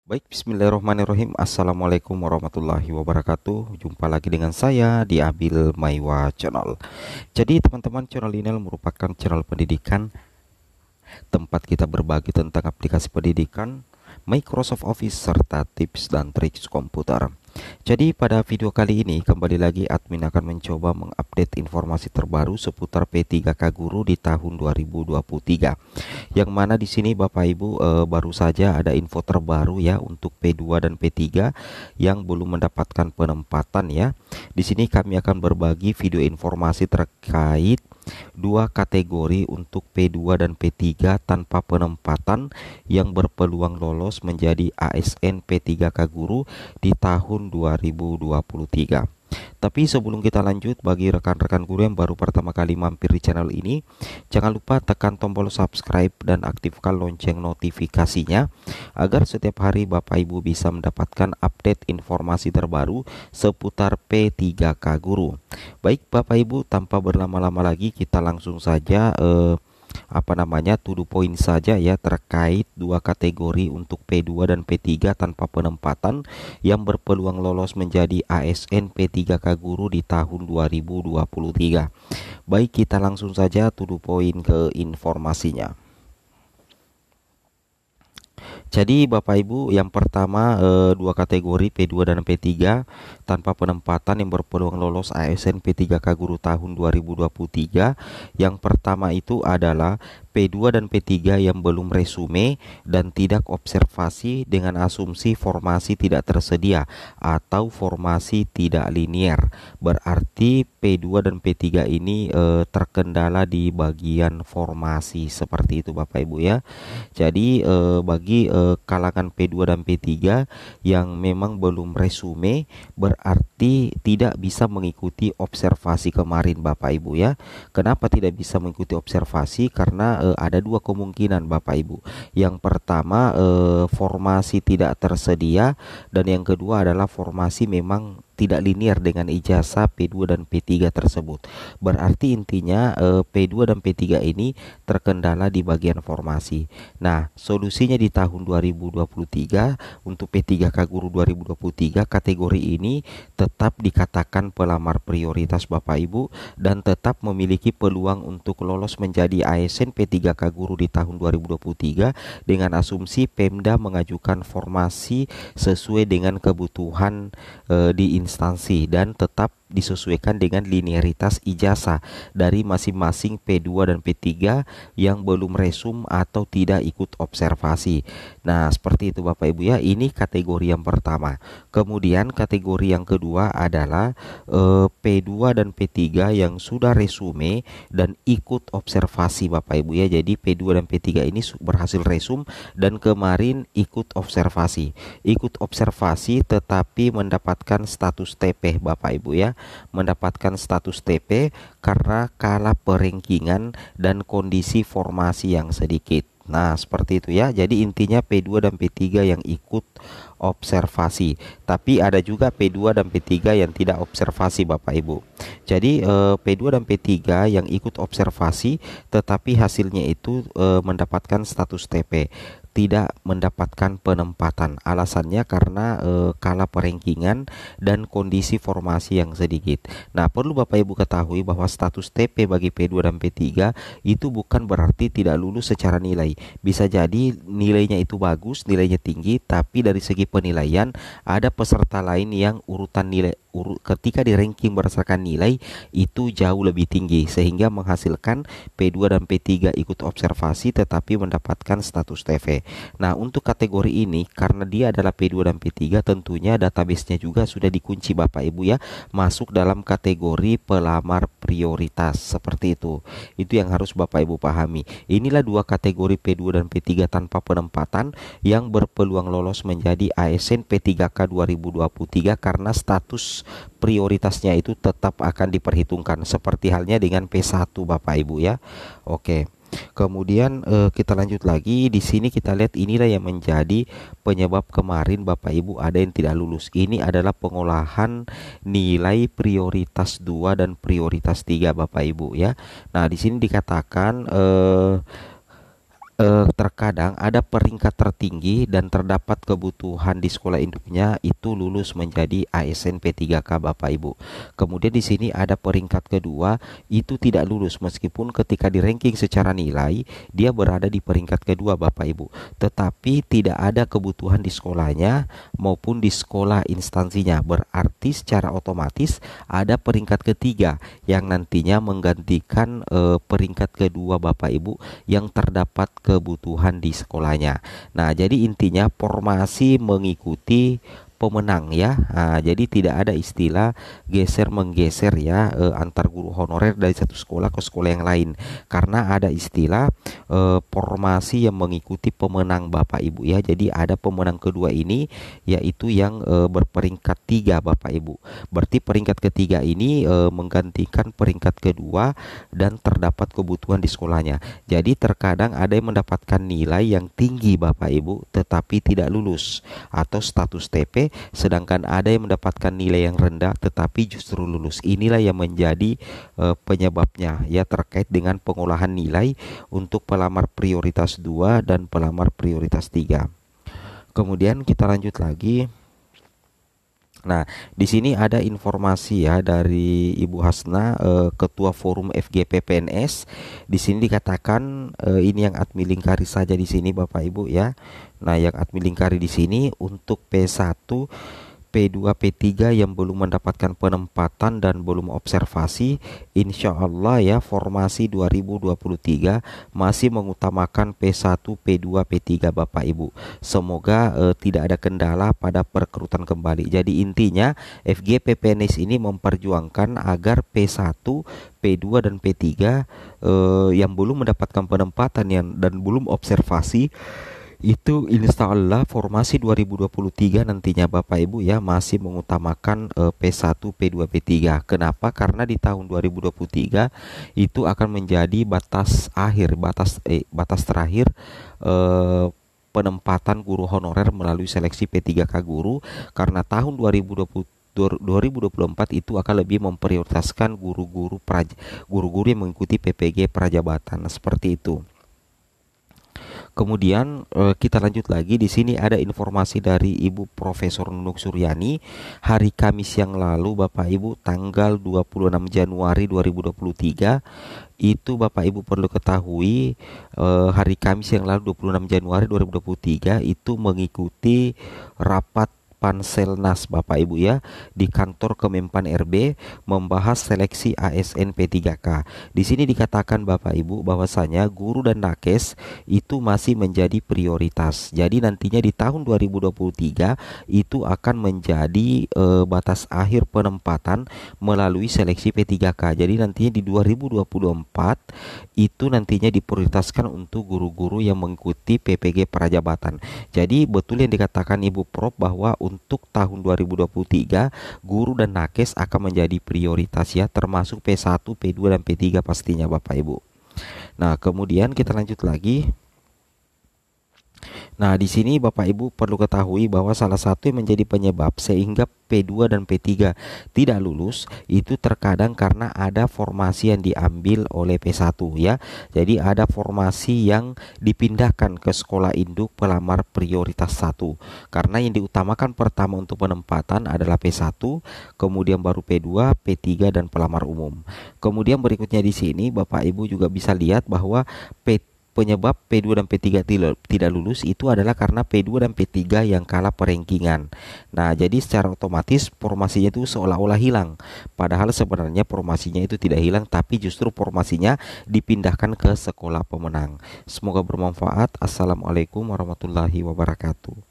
Baik, bismillahirrahmanirrahim. Assalamualaikum warahmatullahi wabarakatuh. Jumpa lagi dengan saya di Abil Maiwa Channel. Jadi teman-teman, channel ini merupakan channel pendidikan, tempat kita berbagi tentang aplikasi pendidikan, Microsoft Office, serta tips dan trik komputer. Jadi pada video kali ini kembali lagi admin akan mencoba mengupdate informasi terbaru seputar P3K Guru di tahun 2023. Yang mana di sini Bapak Ibu baru saja ada info terbaru ya untuk P2 dan P3 yang belum mendapatkan penempatan ya. Di sini kami akan berbagi video informasi terkait dua kategori untuk P2 dan P3 tanpa penempatan yang berpeluang lolos menjadi ASN P3K Guru di tahun 2023. Tapi sebelum kita lanjut, bagi rekan-rekan guru yang baru pertama kali mampir di channel ini, jangan lupa tekan tombol subscribe dan aktifkan lonceng notifikasinya agar setiap hari Bapak Ibu bisa mendapatkan update informasi terbaru seputar P3K Guru. Baik Bapak Ibu, tanpa berlama-lama lagi kita langsung saja to the point saja ya terkait dua kategori untuk P2 dan P3 tanpa penempatan yang berpeluang lolos menjadi ASN P3K Guru di tahun 2023. Baik, kita langsung saja to the point ke informasinya. Jadi Bapak Ibu, yang pertama dua kategori P2 dan P3 tanpa penempatan yang berpeluang lolos ASN P3K Guru tahun 2023. Yang pertama itu adalah P2 dan P3 yang belum resume dan tidak observasi dengan asumsi formasi tidak tersedia atau formasi tidak linier. Berarti P2 dan P3 ini terkendala di bagian formasi, seperti itu Bapak Ibu ya. Jadi bagi kalangan P2 dan P3 yang memang belum resume, berarti tidak bisa mengikuti observasi kemarin Bapak Ibu ya. Kenapa tidak bisa mengikuti observasi? Karena ada dua kemungkinan Bapak Ibu. Yang pertama formasi tidak tersedia, dan yang kedua adalah formasi memang tidak linier dengan ijazah P2 dan P3 tersebut. Berarti intinya P2 dan P3 ini terkendala di bagian formasi. Nah, solusinya di tahun 2023 untuk P3K Guru 2023 kategori ini tetap dikatakan pelamar prioritas Bapak Ibu dan tetap memiliki peluang untuk lolos menjadi ASN P3K Guru di tahun 2023 dengan asumsi Pemda mengajukan formasi sesuai dengan kebutuhan di instansi dan tetap disesuaikan dengan linearitas ijazah dari masing-masing P2 dan P3 yang belum resum atau tidak ikut observasi. Nah, seperti itu Bapak Ibu ya. Ini kategori yang pertama. Kemudian kategori yang kedua adalah P2 dan P3 yang sudah resume dan ikut observasi Bapak Ibu ya. Jadi P2 dan P3 ini berhasil resum dan kemarin ikut observasi. Ikut observasi tetapi mendapatkan status TP Bapak Ibu ya. Mendapatkan status TP karena kalah perengkingan dan kondisi formasi yang sedikit. Nah, seperti itu ya. Jadi intinya P2 dan P3 yang ikut observasi. Tapi ada juga P2 dan P3 yang tidak observasi Bapak Ibu. Jadi P2 dan P3 yang ikut observasi tetapi hasilnya itu mendapatkan status TP, tidak mendapatkan penempatan. Alasannya karena kalah perengkingan dan kondisi formasi yang sedikit. Nah, perlu Bapak Ibu ketahui bahwa status TP bagi P2 dan P3 itu bukan berarti tidak lulus secara nilai. Bisa jadi nilainya itu bagus, nilainya tinggi, tapi dari segi penilaian ada peserta lain yang urutan nilai ketika di ranking berdasarkan nilai itu jauh lebih tinggi sehingga menghasilkan P2 dan P3 ikut observasi tetapi mendapatkan status TP. Nah, untuk kategori ini karena dia adalah P2 dan P3 tentunya database-nya juga sudah dikunci Bapak Ibu ya, masuk dalam kategori pelamar prioritas, seperti itu. Itu yang harus Bapak Ibu pahami. Inilah dua kategori P2 dan P3 tanpa penempatan yang berpeluang lolos menjadi ASN P3K 2023 karena status prioritasnya itu tetap akan diperhitungkan seperti halnya dengan P1 Bapak Ibu ya. Oke. Kemudian kita lanjut lagi. Di sini kita lihat inilah yang menjadi penyebab kemarin Bapak Ibu ada yang tidak lulus. Ini adalah pengolahan nilai prioritas 2 dan prioritas 3 Bapak Ibu ya. Nah, di sini dikatakan terkadang ada peringkat tertinggi dan terdapat kebutuhan di sekolah induknya itu lulus menjadi ASN P3K Bapak Ibu. Kemudian di sini ada peringkat kedua itu tidak lulus meskipun ketika di ranking secara nilai dia berada di peringkat kedua Bapak Ibu. Tetapi tidak ada kebutuhan di sekolahnya maupun di sekolah instansinya. Berarti secara otomatis ada peringkat ketiga yang nantinya menggantikan peringkat kedua Bapak Ibu yang terdapat kebutuhan di sekolahnya. Nah, jadi intinya formasi mengikuti pemenang ya. Nah, jadi tidak ada istilah geser menggeser ya antar guru honorer dari satu sekolah ke sekolah yang lain, karena ada istilah formasi yang mengikuti pemenang Bapak Ibu ya. Jadi ada pemenang kedua ini yaitu yang berperingkat 3 Bapak Ibu. Berarti peringkat ketiga ini menggantikan peringkat kedua dan terdapat kebutuhan di sekolahnya. Jadi terkadang ada yang mendapatkan nilai yang tinggi Bapak Ibu tetapi tidak lulus atau status TP, sedangkan ada yang mendapatkan nilai yang rendah tetapi justru lulus. Inilah yang menjadi penyebabnya ya, terkait dengan pengolahan nilai untuk pelamar prioritas 2 dan pelamar prioritas 3. Kemudian kita lanjut lagi. Nah, di sini ada informasi ya dari Ibu Hasna, Ketua Forum FGP PNS. Di sini dikatakan ini yang admin lingkari saja di sini Bapak Ibu ya. Nah, yang admin lingkari di sini untuk P1, P2, P3 yang belum mendapatkan penempatan dan belum observasi, insya Allah ya formasi 2023 masih mengutamakan P1, P2, P3 Bapak Ibu. Semoga tidak ada kendala pada perekrutan kembali. Jadi intinya FGP PNS ini memperjuangkan agar P1, P2 dan P3 yang belum mendapatkan penempatan dan belum observasi itu insya Allah formasi 2023 nantinya Bapak Ibu ya masih mengutamakan P1, P2, P3. Kenapa? Karena di tahun 2023 itu akan menjadi batas akhir, batas terakhir penempatan guru honorer melalui seleksi P3K guru, karena tahun 2024 itu akan lebih memprioritaskan guru-guru yang mengikuti PPG Prajabatan seperti itu. Kemudian kita lanjut lagi. Di sini ada informasi dari Ibu Profesor Nunung Suryani. Hari Kamis yang lalu Bapak Ibu tanggal 26 Januari 2023 itu Bapak Ibu perlu ketahui hari Kamis yang lalu 26 Januari 2023 itu mengikuti rapat Panselnas Bapak Ibu ya di kantor Kemenpan RB membahas seleksi ASN P3K. Di sini dikatakan Bapak Ibu bahwasanya guru dan nakes itu masih menjadi prioritas. Jadi nantinya di tahun 2023 itu akan menjadi batas akhir penempatan melalui seleksi P3K. Jadi nantinya di 2024 itu nantinya diprioritaskan untuk guru-guru yang mengikuti PPG Prajabatan. Jadi betul yang dikatakan Ibu Prof bahwa untuk tahun 2023 guru dan nakes akan menjadi prioritas ya, termasuk P1, P2 dan P3 pastinya Bapak Ibu. Nah, kemudian kita lanjut lagi. Nah, di sini Bapak Ibu perlu ketahui bahwa salah satu yang menjadi penyebab sehingga P2 dan P3 tidak lulus itu terkadang karena ada formasi yang diambil oleh P1 ya. Jadi ada formasi yang dipindahkan ke sekolah induk pelamar prioritas 1. Karena yang diutamakan pertama untuk penempatan adalah P1, kemudian baru P2, P3 dan pelamar umum. Kemudian berikutnya di sini Bapak Ibu juga bisa lihat bahwa penyebab P2 dan P3 tidak lulus itu adalah karena P2 dan P3 yang kalah perengkingan. Nah, jadi secara otomatis formasinya itu seolah-olah hilang. Padahal sebenarnya formasinya itu tidak hilang, tapi justru formasinya dipindahkan ke sekolah pemenang. Semoga bermanfaat. Assalamualaikum warahmatullahi wabarakatuh.